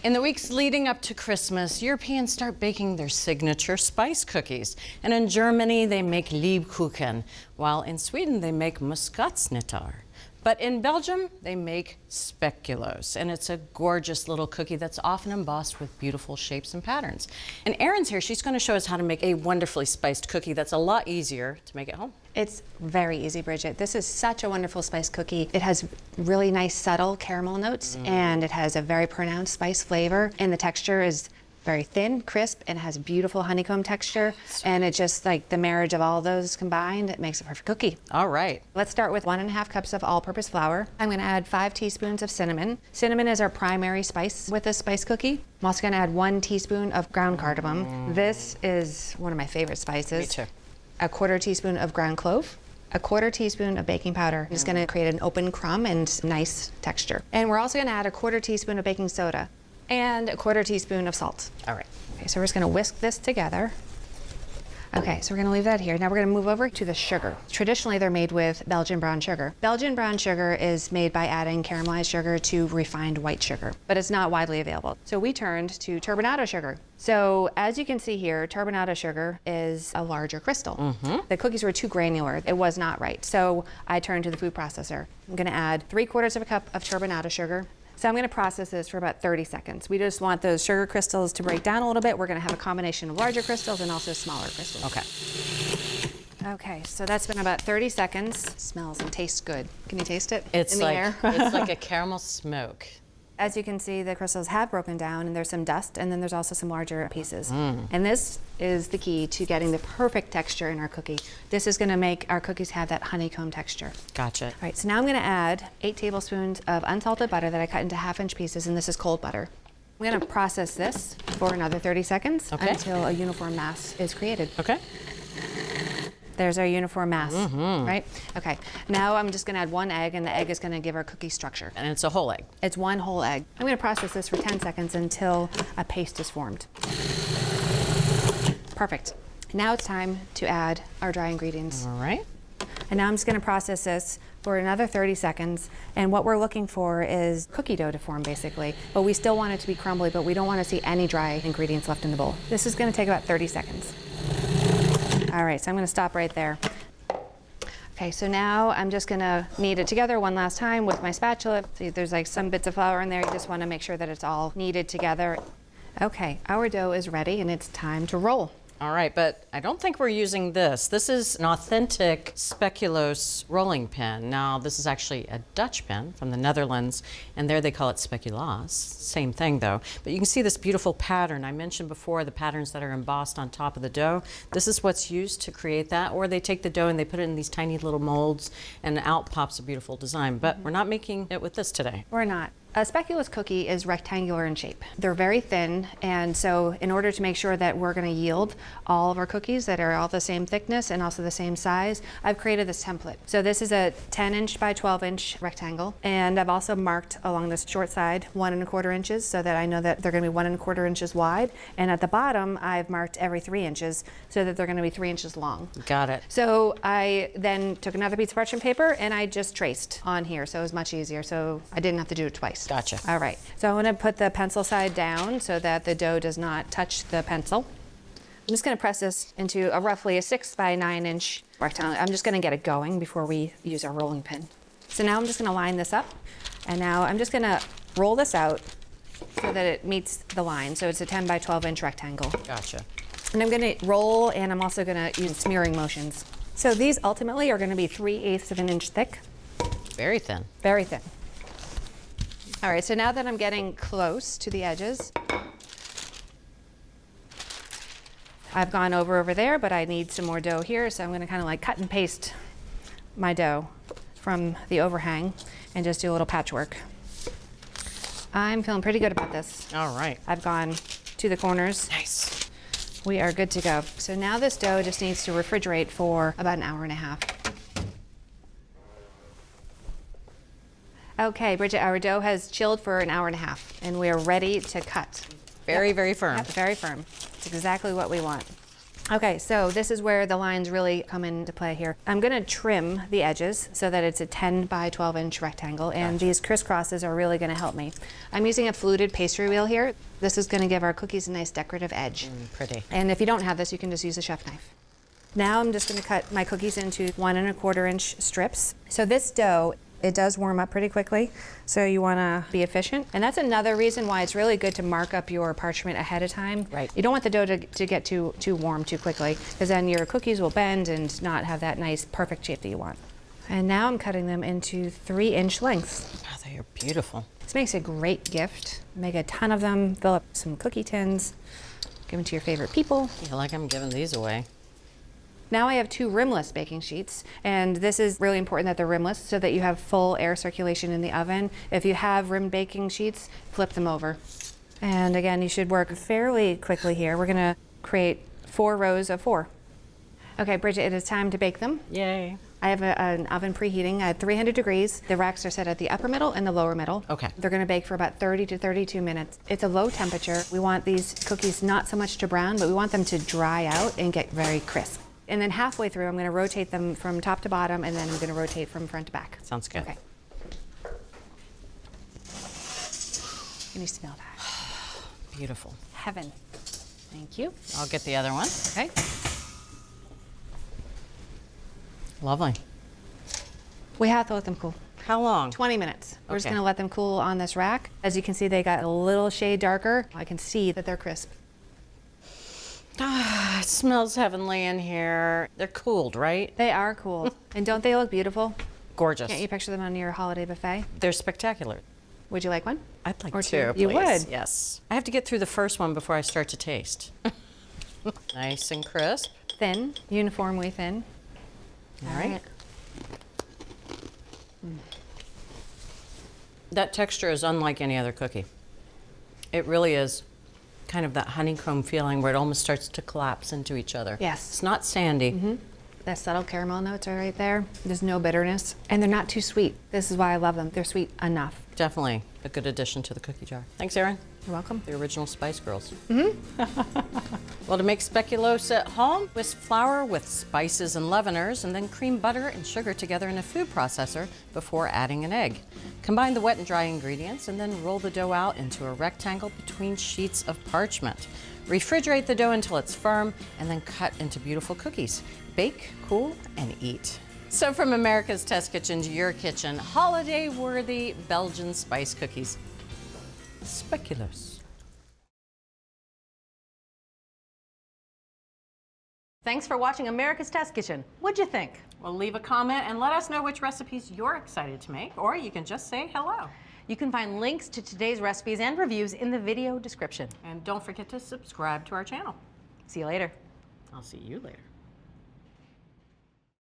In the weeks leading up to Christmas, Europeans start baking their signature spice cookies. And in Germany, they make Lebkuchen, while in Sweden, they make Muskatsnittar. But in Belgium, they make Speculoos, and it's a gorgeous little cookie that's often embossed with beautiful shapes and patterns. And Erin's here, she's gonna show us how to make a wonderfully spiced cookie that's a lot easier to make at home. It's very easy, Bridget. This is such a wonderful spice cookie. It has really nice subtle caramel notes, and it has a very pronounced spice flavor, and the texture is very thin, crisp, and has beautiful honeycomb texture. And it's just like the marriage of all those combined, it makes a perfect cookie. All right. Let's start with 1.5 cups of all-purpose flour. I'm gonna add 5 teaspoons of cinnamon. Cinnamon is our primary spice with this spice cookie. I'm also gonna add 1 teaspoon of ground cardamom. This is one of my favorite spices. Me too. A 1/4 teaspoon of ground clove. A 1/4 teaspoon of baking powder. It's gonna create an open crumb and nice texture. And we're also gonna add a 1/4 teaspoon of baking soda and a 1/4 teaspoon of salt. All right. Okay, so we're just gonna whisk this together. Okay, so we're gonna leave that here. Now we're gonna move over to the sugar. Traditionally, they're made with Belgian brown sugar. Belgian brown sugar is made by adding caramelized sugar to refined white sugar, but it's not widely available. So we turned to turbinado sugar. So as you can see here, turbinado sugar is a larger crystal. The cookies were too granular. It was not right. So I turned to the food processor. I'm gonna add 3/4 of a cup of turbinado sugar. So I'm going to process this for about 30 seconds. We just want those sugar crystals to break down a little bit. We're going to have a combination of larger crystals and also smaller crystals. Okay. Okay, so that's been about 30 seconds. Smells and tastes good. Can you taste it It's in the like air? it's like a caramel smoke. As you can see, the crystals have broken down and there's some dust, and then there's also some larger pieces. And this is the key to getting the perfect texture in our cookie. This is gonna make our cookies have that honeycomb texture. Gotcha. All right, so now I'm gonna add 8 tablespoons of unsalted butter that I cut into 1/2-inch pieces, and this is cold butter. I'm gonna process this for another 30 seconds until a uniform mass is created. Okay. There's our uniform mass, right? Okay, now I'm just gonna add 1 egg, and the egg is gonna give our cookie structure. And it's a whole egg. It's 1 whole egg. I'm gonna process this for 10 seconds until a paste is formed. Perfect. Now it's time to add our dry ingredients. All right. And now I'm just gonna process this for another 30 seconds. And what we're looking for is cookie dough to form, basically. But we still want it to be crumbly, but we don't wanna see any dry ingredients left in the bowl. This is gonna take about 30 seconds. All right, so I'm gonna stop right there. Okay, so now I'm just gonna knead it together one last time with my spatula. See, there's like some bits of flour in there. You just wanna make sure that it's all kneaded together. Okay, our dough is ready and it's time to roll. All right, but I don't think we're using this. This is an authentic Speculoos rolling pin. Now, this is actually a Dutch pin from the Netherlands, and there they call it Speculoos. Same thing, though. But you can see this beautiful pattern. I mentioned before the patterns that are embossed on top of the dough. This is what's used to create that, or they take the dough and they put it in these tiny little molds, and out pops a beautiful design. But we're not making it with this today. We're not. A Speculoos cookie is rectangular in shape. They're very thin, and so in order to make sure that we're gonna yield all of our cookies that are all the same thickness and also the same size, I've created this template. So this is a 10-inch by 12-inch rectangle, and I've also marked along this short side 1¼ inches so that I know that they're gonna be 1¼ inches wide, and at the bottom I've marked every 3 inches so that they're gonna be 3 inches long. Got it. So I then took another piece of parchment paper and I just traced on here, so it was much easier, so I didn't have to do it twice. Gotcha. All right, so I'm gonna put the pencil side down so that the dough does not touch the pencil. I'm just gonna press this into roughly a 6 by 9 inch rectangle. I'm just gonna get it going before we use our rolling pin. So now I'm just gonna line this up, and now I'm just gonna roll this out so that it meets the line. So it's a 10 by 12 inch rectangle. Gotcha. And I'm gonna roll, and I'm also gonna use smearing motions. So these ultimately are gonna be 3/8 of an inch thick. Very thin. Very thin. All right, so now that I'm getting close to the edges, I've gone over there, but I need some more dough here, so I'm gonna kind of like cut and paste my dough from the overhang and just do a little patchwork. I'm feeling pretty good about this. All right. I've gone to the corners. Nice. We are good to go. So now this dough just needs to refrigerate for about 1.5 hours. Okay, Bridget, our dough has chilled for 1.5 hours, and we're ready to cut. Very, very firm. Yep, very firm. It's exactly what we want. Okay, so this is where the lines really come into play here. I'm gonna trim the edges so that it's a 10 by 12 inch rectangle, and these crisscrosses are really gonna help me. I'm using a fluted pastry wheel here. This is gonna give our cookies a nice decorative edge. Pretty. And if you don't have this, you can just use a chef knife. Now I'm just gonna cut my cookies into 1 1/4 inch strips. So this dough, it does warm up pretty quickly, so you wanna be efficient. And that's another reason why it's really good to mark up your parchment ahead of time. Right. You don't want the dough to get too warm too quickly, because then your cookies will bend and not have that nice perfect shape that you want. And now I'm cutting them into 3 inch lengths. Oh, they are beautiful. This makes a great gift. Make a ton of them, fill up some cookie tins, give them to your favorite people. I feel like I'm giving these away. Now I have 2 rimless baking sheets, and this is really important that they're rimless so that you have full air circulation in the oven. If you have rimmed baking sheets, flip them over. And again, you should work fairly quickly here. We're gonna create 4 rows of 4. Okay, Bridget, it is time to bake them. Yay. I have an oven preheating at 300 degrees. The racks are set at the upper middle and the lower middle. Okay. They're gonna bake for about 30 to 32 minutes. It's a low temperature. We want these cookies not so much to brown, but we want them to dry out and get very crisp. And then halfway through, I'm going to rotate them from top to bottom, and then I'm going to rotate from front to back. Sounds good. Okay. Can you smell that? Beautiful. Heaven. Thank you. I'll get the other one. Okay. Lovely. We have to let them cool. How long? 20 minutes. We're just Okay. going to let them cool on this rack. As you can see, they got a little shade darker. I can see that they're crisp. Ah, it smells heavenly in here. They're cooled, right? They are cool. And don't they look beautiful? Gorgeous. Can't you picture them on your holiday buffet? They're spectacular. Would you like one? I'd like Or to, two. You please. would? Yes. I have to get through the first one before I start to taste. Nice and crisp. Thin, uniformly thin. All right. That texture is unlike any other cookie. It really is kind of that honeycomb feeling where it almost starts to collapse into each other. Yes. It's not sandy. That subtle caramel notes are right there. There's no bitterness. And they're not too sweet. This is why I love them. They're sweet enough. Definitely a good addition to the cookie jar. Thanks, Erin. You're welcome. The original Spice Girls. Well, to make speculoos at home, whisk flour with spices and leaveners, and then cream butter and sugar together in a food processor before adding an egg. Combine the wet and dry ingredients, and then roll the dough out into a rectangle between sheets of parchment. Refrigerate the dough until it's firm, and then cut into beautiful cookies. Bake, cool, and eat. So from America's Test Kitchen to your kitchen, holiday-worthy Belgian spice cookies. Speculoos. Thanks for watching America's Test Kitchen. What'd you think? Well, leave a comment and let us know which recipes you're excited to make, or you can just say hello. You can find links to today's recipes and reviews in the video description. And don't forget to subscribe to our channel. See you later. I'll see you later.